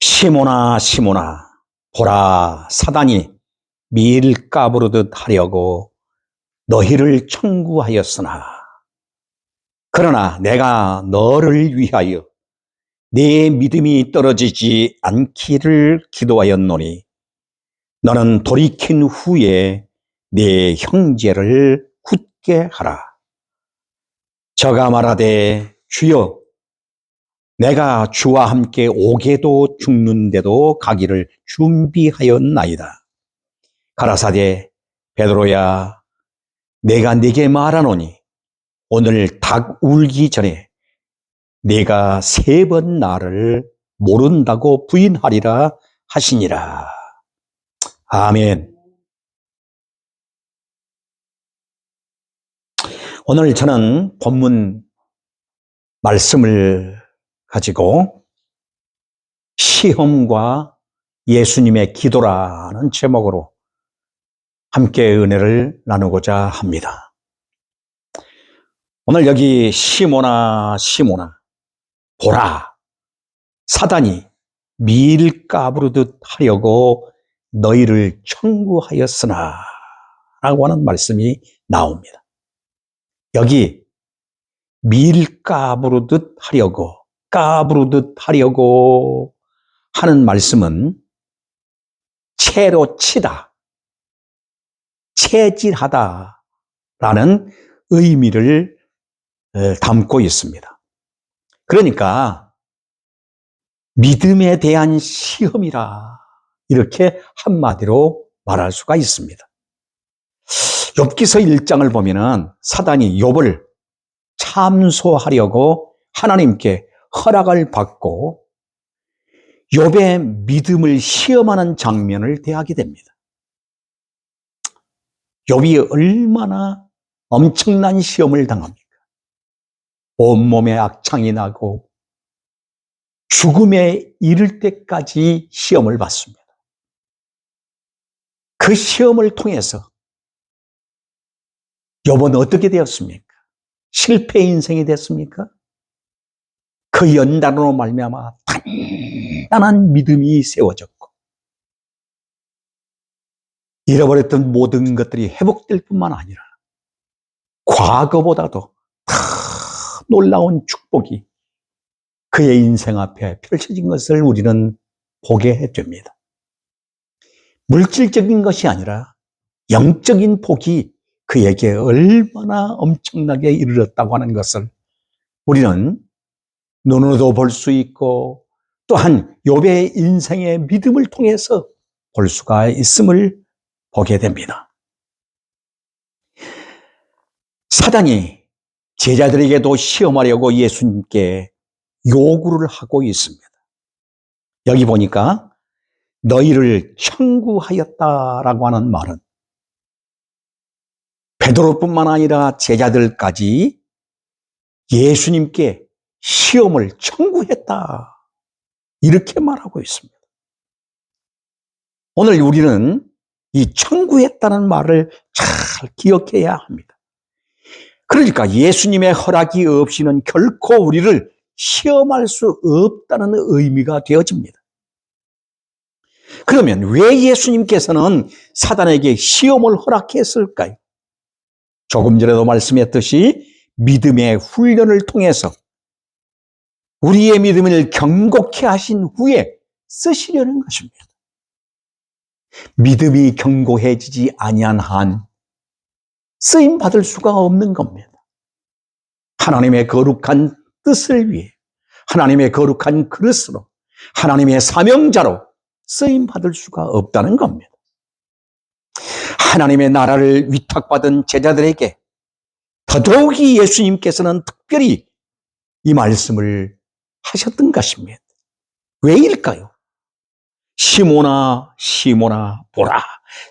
시몬아 시몬아 보라 사단이 밀 까부르듯 하려고 너희를 청구하였으나 그러나 내가 너를 위하여 네 믿음이 떨어지지 않기를 기도하였노니 너는 돌이킨 후에 네 형제를 굳게 하라. 저가 말하되 주여 내가 주와 함께 오게도 죽는데도 가기를 준비하였나이다. 가라사대 베드로야 내가 네게 말하노니 오늘 닭 울기 전에 네가 3번 나를 모른다고 부인하리라 하시니라. 아멘. 오늘 저는 본문 말씀을 가지고 시험과 예수님의 기도라는 제목으로 함께 은혜를 나누고자 합니다. 오늘 여기 시몬아 시몬아 보라 사단이 밀 까부르듯 하려고 너희를 청구하였으나 라고 하는 말씀이 나옵니다. 여기 밀 까부르듯 하려고 하는 말씀은 채로 치다, 채질하다라는 의미를 담고 있습니다. 그러니까 믿음에 대한 시험이라 이렇게 한마디로 말할 수가 있습니다. 욥기서 1장을 보면은 사단이 욥을 참소하려고 하나님께 허락을 받고 욥의 믿음을 시험하는 장면을 대하게 됩니다. 욥이 얼마나 엄청난 시험을 당합니까? 온몸에 악창이 나고 죽음에 이를 때까지 시험을 받습니다. 그 시험을 통해서 욥은 어떻게 되었습니까? 실패 인생이 됐습니까? 그 연단으로 말미암아 단단한 믿음이 세워졌고 잃어버렸던 모든 것들이 회복될 뿐만 아니라 과거보다도 더 놀라운 축복이 그의 인생 앞에 펼쳐진 것을 우리는 보게 해줍니다. 물질적인 것이 아니라 영적인 복이 그에게 얼마나 엄청나게 이르렀다고 하는 것을 우리는 눈으로도 볼 수 있고 또한 욥의 인생의 믿음을 통해서 볼 수가 있음을 보게 됩니다. 사단이 제자들에게도 시험하려고 예수님께 요구를 하고 있습니다. 여기 보니까 너희를 청구하였다라고 하는 말은 베드로뿐만 아니라 제자들까지 예수님께 시험을 청구했다 이렇게 말하고 있습니다. 오늘 우리는 이 청구했다는 말을 잘 기억해야 합니다. 그러니까 예수님의 허락이 없이는 결코 우리를 시험할 수 없다는 의미가 되어집니다. 그러면 왜 예수님께서는 사단에게 시험을 허락했을까요? 조금 전에도 말씀했듯이 믿음의 훈련을 통해서 우리의 믿음을 견고케 하신 후에 쓰시려는 것입니다. 믿음이 견고해지지 아니한 한 쓰임 받을 수가 없는 겁니다. 하나님의 거룩한 뜻을 위해 하나님의 거룩한 그릇으로 하나님의 사명자로 쓰임 받을 수가 없다는 겁니다. 하나님의 나라를 위탁받은 제자들에게 더더욱이 예수님께서는 특별히 이 말씀을 하셨던 것입니다. 왜일까요? 시몬아 시몬아 보라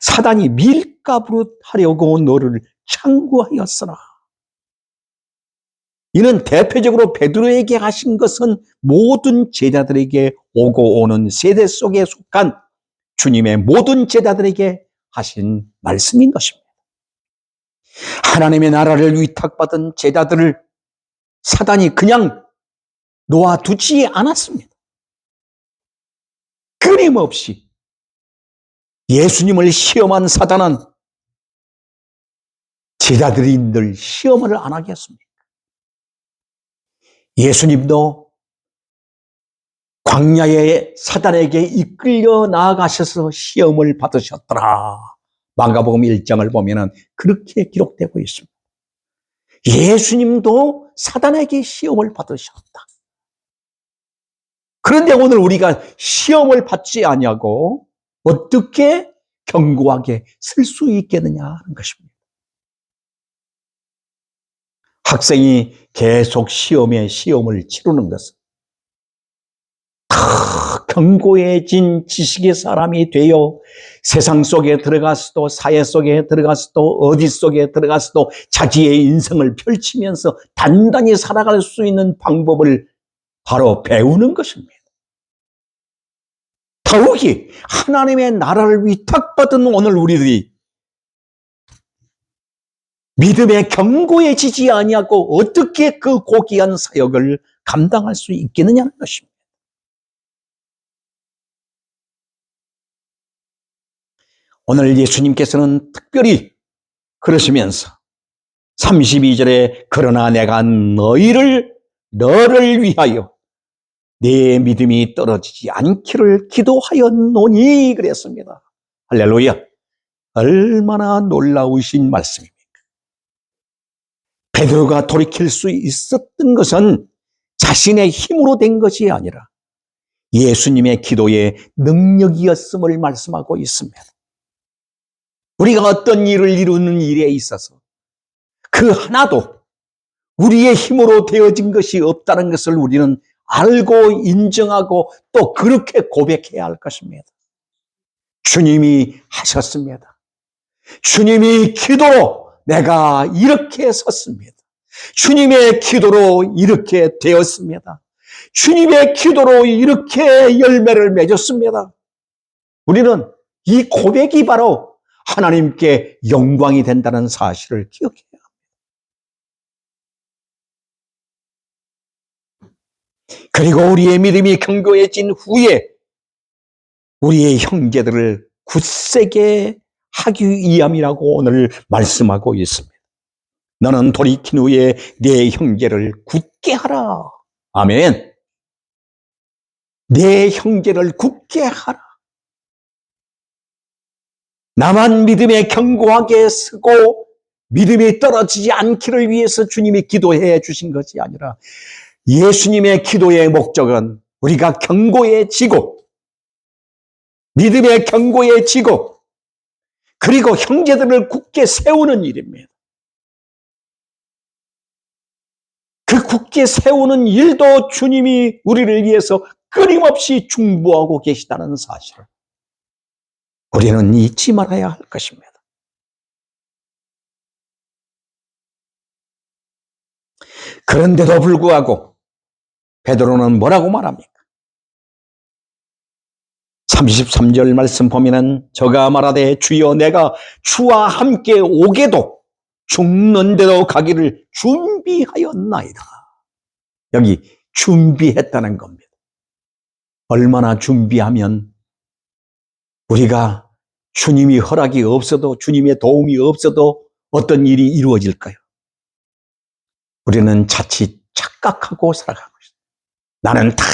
사단이 밀가부릇 하려고 너를 청구하였으나 이는 대표적으로 베드로에게 하신 것은 모든 제자들에게 오고 오는 세대 속에 속한 주님의 모든 제자들에게 하신 말씀인 것입니다. 하나님의 나라를 위탁받은 제자들을 사단이 그냥 놓아두지 않았습니다. 끊임없이 예수님을 시험한 사단은 제자들이 늘 시험을 안 하겠습니까? 예수님도 광야에 사단에게 이끌려 나아가셔서 시험을 받으셨더라. 마가복음 1장을 보면 그렇게 기록되고 있습니다. 예수님도 사단에게 시험을 받으셨다. 그런데 오늘 우리가 시험을 받지 아니하고 어떻게 견고하게 설 수 있겠느냐 하는 것입니다. 학생이 계속 시험을 치르는 것은 견고해진 지식의 사람이 되어 세상 속에 들어가서도 사회 속에 들어가서도 어디 속에 들어가서도 자기의 인생을 펼치면서 단단히 살아갈 수 있는 방법을 바로 배우는 것입니다. 더욱이 하나님의 나라를 위탁받은 오늘 우리들이 믿음에 견고해지지 아니하고 어떻게 그 고귀한 사역을 감당할 수 있겠느냐는 것입니다. 오늘 예수님께서는 특별히 그러시면서 32절에 그러나 내가 너를 위하여 내 믿음이 떨어지지 않기를 기도하였노니 그랬습니다. 할렐루야. 얼마나 놀라우신 말씀입니까? 베드로가 돌이킬 수 있었던 것은 자신의 힘으로 된 것이 아니라 예수님의 기도의 능력이었음을 말씀하고 있습니다. 우리가 어떤 일을 이루는 일에 있어서 그 하나도 우리의 힘으로 되어진 것이 없다는 것을 우리는 알고 인정하고 또 그렇게 고백해야 할 것입니다. 주님이 하셨습니다. 주님이 기도로 내가 이렇게 섰습니다. 주님의 기도로 이렇게 되었습니다. 주님의 기도로 이렇게 열매를 맺었습니다. 우리는 이 고백이 바로 하나님께 영광이 된다는 사실을 기억해야 합니다. 그리고 우리의 믿음이 견고해진 후에 우리의 형제들을 굳세게 하기 위함이라고 오늘 말씀하고 있습니다. 너는 돌이킨 후에 내 형제를 굳게 하라. 아멘. 내 형제를 굳게 하라. 나만 믿음에 견고하게 서고 믿음이 떨어지지 않기를 위해서 주님이 기도해 주신 것이 아니라 예수님의 기도의 목적은 우리가 견고해지고 믿음에 견고해지고 그리고 형제들을 굳게 세우는 일입니다. 그 굳게 세우는 일도 주님이 우리를 위해서 끊임없이 중보하고 계시다는 사실을 우리는 잊지 말아야 할 것입니다. 그런데도 불구하고 베드로는 뭐라고 말합니까? 33절 말씀 보면은 저가 말하되 주여 내가 주와 함께 오게도 죽는데도 가기를 준비하였나이다. 여기 준비했다는 겁니다. 얼마나 준비하면 우리가 주님이 허락이 없어도 주님의 도움이 없어도 어떤 일이 이루어질까요? 우리는 자칫 착각하고 살아가고 있습니다. 나는 다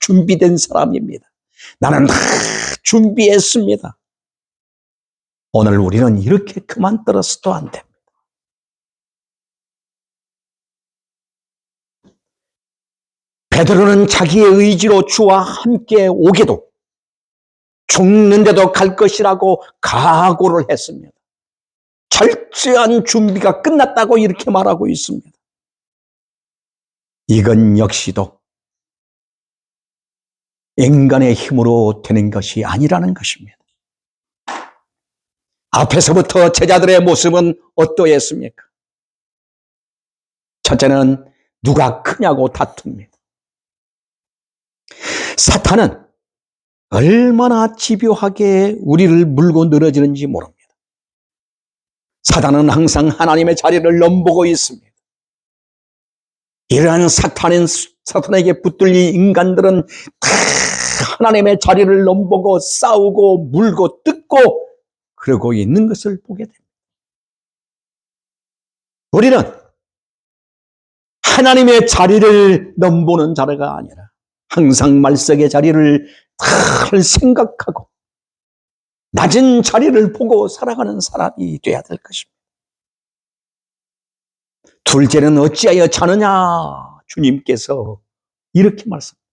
준비된 사람입니다. 나는 다 준비했습니다. 오늘 우리는 이렇게 그만 떨어서도 안 됩니다. 베드로는 자기의 의지로 주와 함께 오게도 죽는데도 갈 것이라고 각오를 했습니다. 철저한 준비가 끝났다고 이렇게 말하고 있습니다. 이건 역시도 인간의 힘으로 되는 것이 아니라는 것입니다. 앞에서부터 제자들의 모습은 어떠했습니까? 첫째는 누가 크냐고 다툽니다. 사탄은 얼마나 집요하게 우리를 물고 늘어지는지 모릅니다. 사탄은 항상 하나님의 자리를 넘보고 있습니다. 이러한 사탄에게 붙들린 인간들은 다 하나님의 자리를 넘보고 싸우고 물고 뜯고 그러고 있는 것을 보게 됩니다. 우리는 하나님의 자리를 넘보는 자리가 아니라 항상 말석의 자리를 잘 생각하고 낮은 자리를 보고 살아가는 사람이 되어야 될 것입니다. 둘째는 어찌하여 자느냐? 주님께서 이렇게 말씀합니다.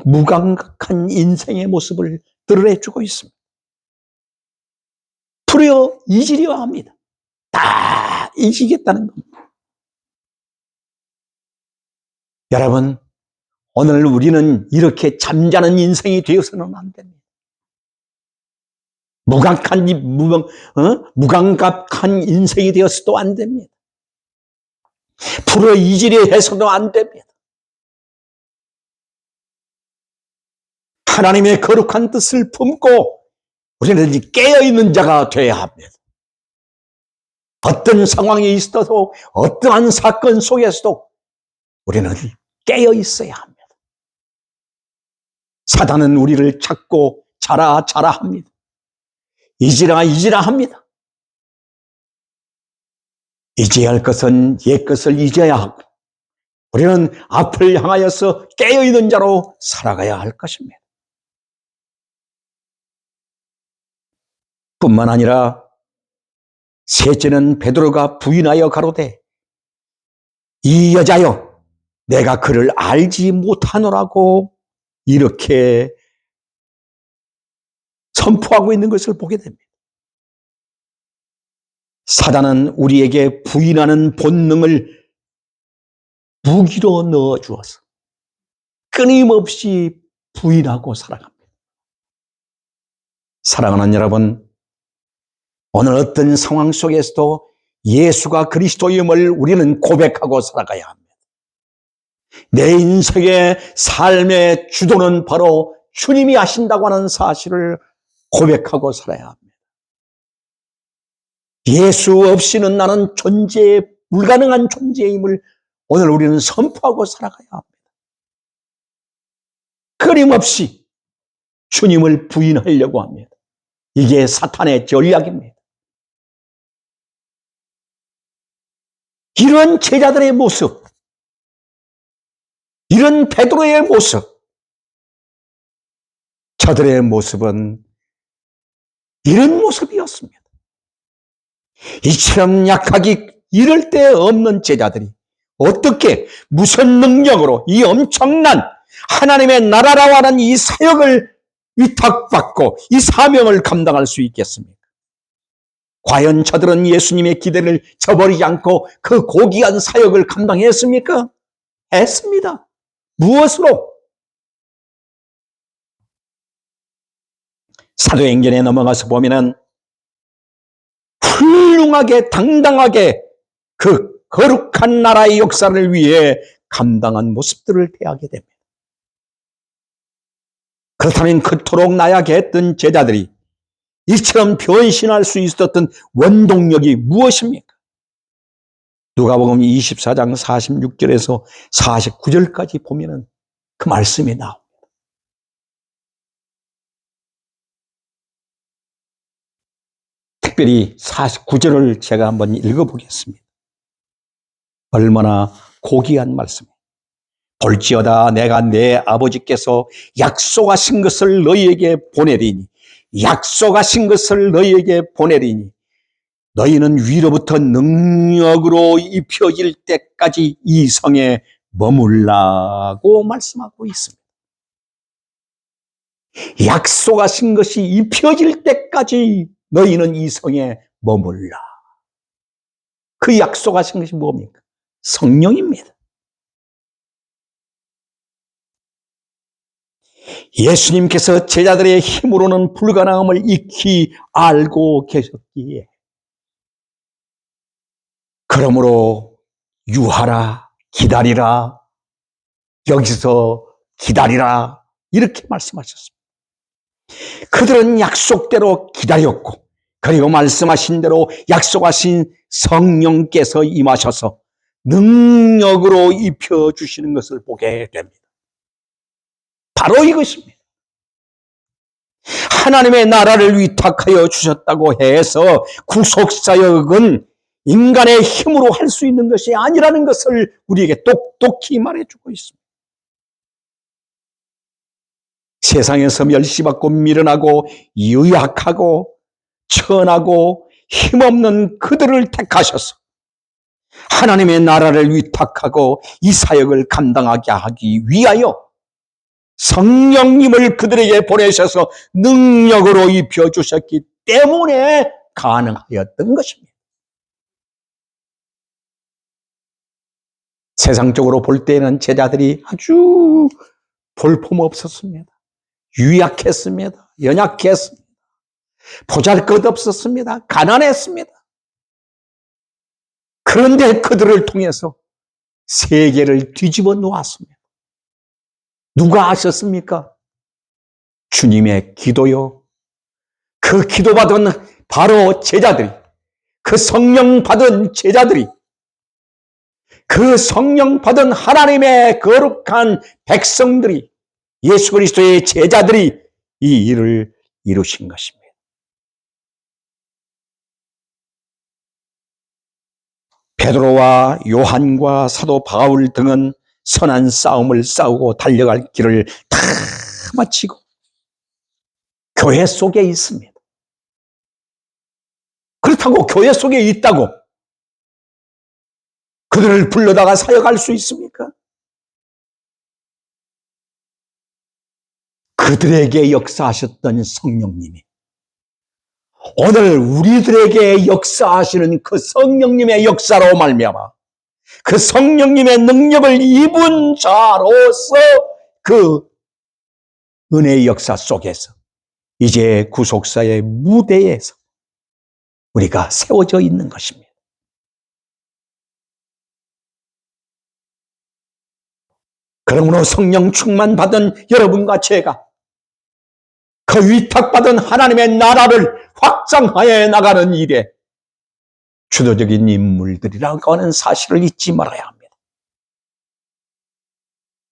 무감각한 인생의 모습을 드러내주고 있습니다. 풀어 잊으려 합니다. 다 잊으겠다는 겁니다. 여러분, 오늘 우리는 이렇게 잠자는 인생이 되어서는 안 됩니다. 무감각한 인생이 되어서도 안 됩니다. 풀어 잊으려 해서도 안 됩니다. 하나님의 거룩한 뜻을 품고 우리는 깨어있는 자가 되어야 합니다. 어떤 상황이 있어도 어떠한 사건 속에서도 우리는 깨어있어야 합니다. 사단은 우리를 찾고 자라 합니다. 잊으라 합니다. 잊어야 할 것은 옛 것을 잊어야 하고 우리는 앞을 향하여서 깨어있는 자로 살아가야 할 것입니다. 뿐만 아니라 셋째는 베드로가 부인하여 가로되 이 여자여 내가 그를 알지 못하노라고 이렇게 선포하고 있는 것을 보게 됩니다. 사단은 우리에게 부인하는 본능을 무기로 넣어 주어서 끊임없이 부인하고 살아갑니다. 사랑하는 여러분, 오늘 어떤 상황 속에서도 예수가 그리스도임을 우리는 고백하고 살아가야 합니다. 내 인생의 삶의 주도는 바로 주님이 하신다고 하는 사실을 고백하고 살아야 합니다. 예수 없이는 나는 불가능한 존재임을 오늘 우리는 선포하고 살아가야 합니다. 끊임없이 주님을 부인하려고 합니다. 이게 사탄의 전략입니다. 이런 제자들의 모습, 이런 베드로의 모습, 저들의 모습은 이런 모습이었습니다. 이처럼 약하기 이럴 데 없는 제자들이 어떻게 무슨 능력으로 이 엄청난 하나님의 나라라고 하는 이 사역을 위탁받고 이 사명을 감당할 수 있겠습니까? 과연 저들은 예수님의 기대를 저버리지 않고 그 고귀한 사역을 감당했습니까? 했습니다. 무엇으로? 사도행전에 넘어가서 보면은 훌륭하게 당당하게 그 거룩한 나라의 역사를 위해 감당한 모습들을 대하게 됩니다. 그렇다면 그토록 나약해 했던 제자들이 이처럼 변신할 수 있었던 원동력이 무엇입니까? 누가복음 24장 46절에서 49절까지 보면은 그 말씀이 나옵니다. 특별히 49절을 제가 한번 읽어보겠습니다. 얼마나 고귀한 말씀이에요. 볼지어다 내가 내 아버지께서 약속하신 것을 너희에게 보내리니 너희는 위로부터 능력으로 입혀질 때까지 이 성에 머물라고 말씀하고 있습니다. 약속하신 것이 입혀질 때까지 너희는 이 성에 머물라. 그 약속하신 것이 뭡니까? 성령입니다. 예수님께서 제자들의 힘으로는 불가능함을 익히 알고 계셨기에 그러므로 유하라, 기다리라, 여기서 기다리라 이렇게 말씀하셨습니다. 그들은 약속대로 기다렸고 그리고 말씀하신 대로 약속하신 성령께서 임하셔서 능력으로 입혀주시는 것을 보게 됩니다. 바로 이것입니다. 하나님의 나라를 위탁하여 주셨다고 해서 구속사역은 인간의 힘으로 할 수 있는 것이 아니라는 것을 우리에게 똑똑히 말해주고 있습니다. 세상에서 멸시받고 미련하고 유약하고 천하고 힘없는 그들을 택하셔서 하나님의 나라를 위탁하고 이 사역을 감당하게 하기 위하여 성령님을 그들에게 보내셔서 능력으로 입혀주셨기 때문에 가능하였던 것입니다. 세상적으로 볼 때는 제자들이 아주 볼품없었습니다. 유약했습니다. 연약했습니다. 보잘것없었습니다. 가난했습니다. 그런데 그들을 통해서 세계를 뒤집어 놓았습니다. 누가 아셨습니까? 주님의 기도요. 그 기도받은 바로 제자들이, 그 성령 받은 제자들이, 그 성령 받은 하나님의 거룩한 백성들이, 예수 그리스도의 제자들이 이 일을 이루신 것입니다. 베드로와 요한과 사도 바울 등은 선한 싸움을 싸우고 달려갈 길을 다 마치고 교회 속에 있습니다. 그렇다고 교회 속에 있다고 그들을 불러다가 사역할 수 있습니까? 그들에게 역사하셨던 성령님이 오늘 우리들에게 역사하시는 그 성령님의 역사로 말미암아 그 성령님의 능력을 입은 자로서 그 은혜의 역사 속에서 이제 구속사의 무대에서 우리가 세워져 있는 것입니다. 그러므로 성령 충만 받은 여러분과 제가 그 위탁받은 하나님의 나라를 확장하여 나가는 일에 주도적인 인물들이라고 하는 사실을 잊지 말아야 합니다.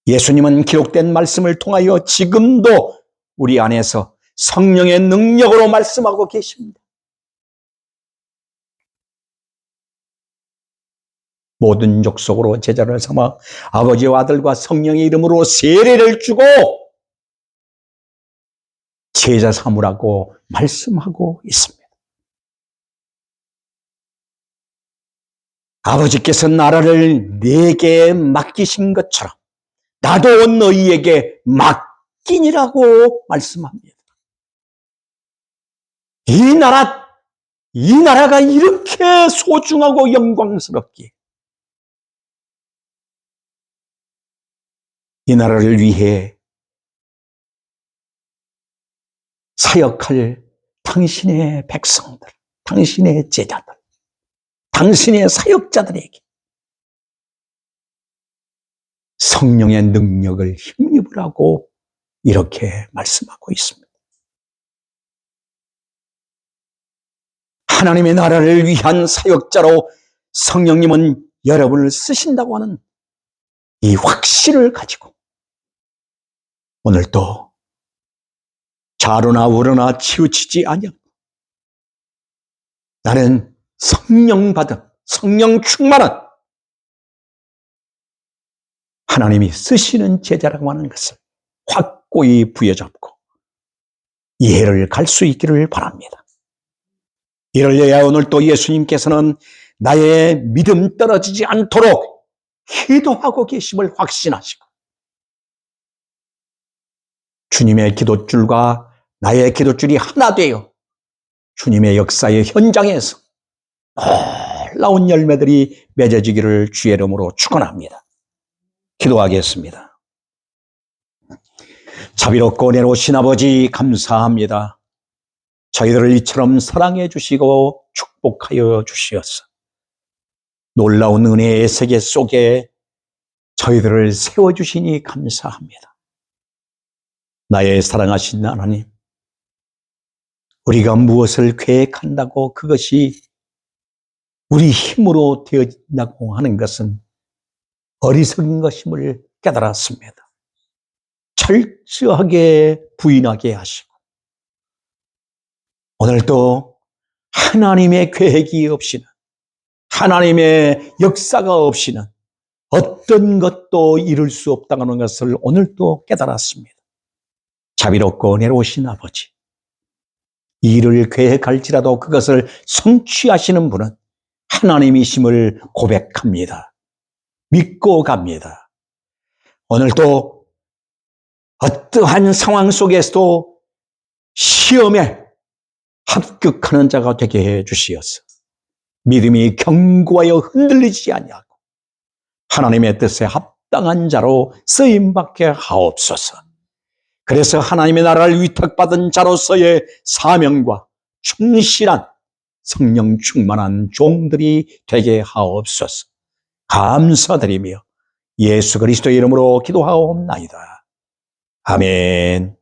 예수님은 기록된 말씀을 통하여 지금도 우리 안에서 성령의 능력으로 말씀하고 계십니다. 모든 족속으로 제자를 삼아 아버지와 아들과 성령의 이름으로 세례를 주고 제자 삼으라고 말씀하고 있습니다. 아버지께서 나라를 내게 맡기신 것처럼 나도 너희에게 맡기니라고 말씀합니다. 이 나라가 이렇게 소중하고 영광스럽기에 이 나라를 위해 사역할 당신의 백성들, 당신의 제자들, 당신의 사역자들에게 성령의 능력을 힘입으라고 이렇게 말씀하고 있습니다. 하나님의 나라를 위한 사역자로 성령님은 여러분을 쓰신다고 하는 이 확신을 가지고 오늘도 좌로나 우로나 치우치지 아니하고 나는 성령 받은, 성령 충만한 하나님이 쓰시는 제자라고 하는 것을 확고히 부여잡고 이해를 갈 수 있기를 바랍니다. 이를 위하여 오늘 또 예수님께서는 나의 믿음 떨어지지 않도록 기도하고 계심을 확신하시고 주님의 기도줄과 나의 기도줄이 하나 되어 주님의 역사의 현장에서 놀라운 열매들이 맺어지기를 주의 이름으로 축원합니다. 기도하겠습니다. 자비롭고 은혜로우신 아버지 감사합니다. 저희들을 이처럼 사랑해 주시고 축복하여 주시었어. 놀라운 은혜의 세계 속에 저희들을 세워주시니 감사합니다. 나의 사랑하신 하나님, 우리가 무엇을 계획한다고 그것이 우리 힘으로 되어진다고 하는 것은 어리석은 것임을 깨달았습니다. 철저하게 부인하게 하시고 오늘도 하나님의 계획이 없이는 하나님의 역사가 없이는 어떤 것도 이룰 수 없다는 것을 오늘도 깨달았습니다. 자비롭고 은혜로우신 아버지, 일을 계획할지라도 그것을 성취하시는 분은 하나님이심을 고백합니다. 믿고 갑니다. 오늘도 어떠한 상황 속에서도 시험에 합격하는 자가 되게 해 주시어서 믿음이 견고하여 흔들리지 아니하고 하나님의 뜻에 합당한 자로 쓰임받게 하옵소서. 그래서 하나님의 나라를 위탁받은 자로서의 사명과 충실한 성령 충만한 종들이 되게 하옵소서. 감사드리며 예수 그리스도의 이름으로 기도하옵나이다. 아멘.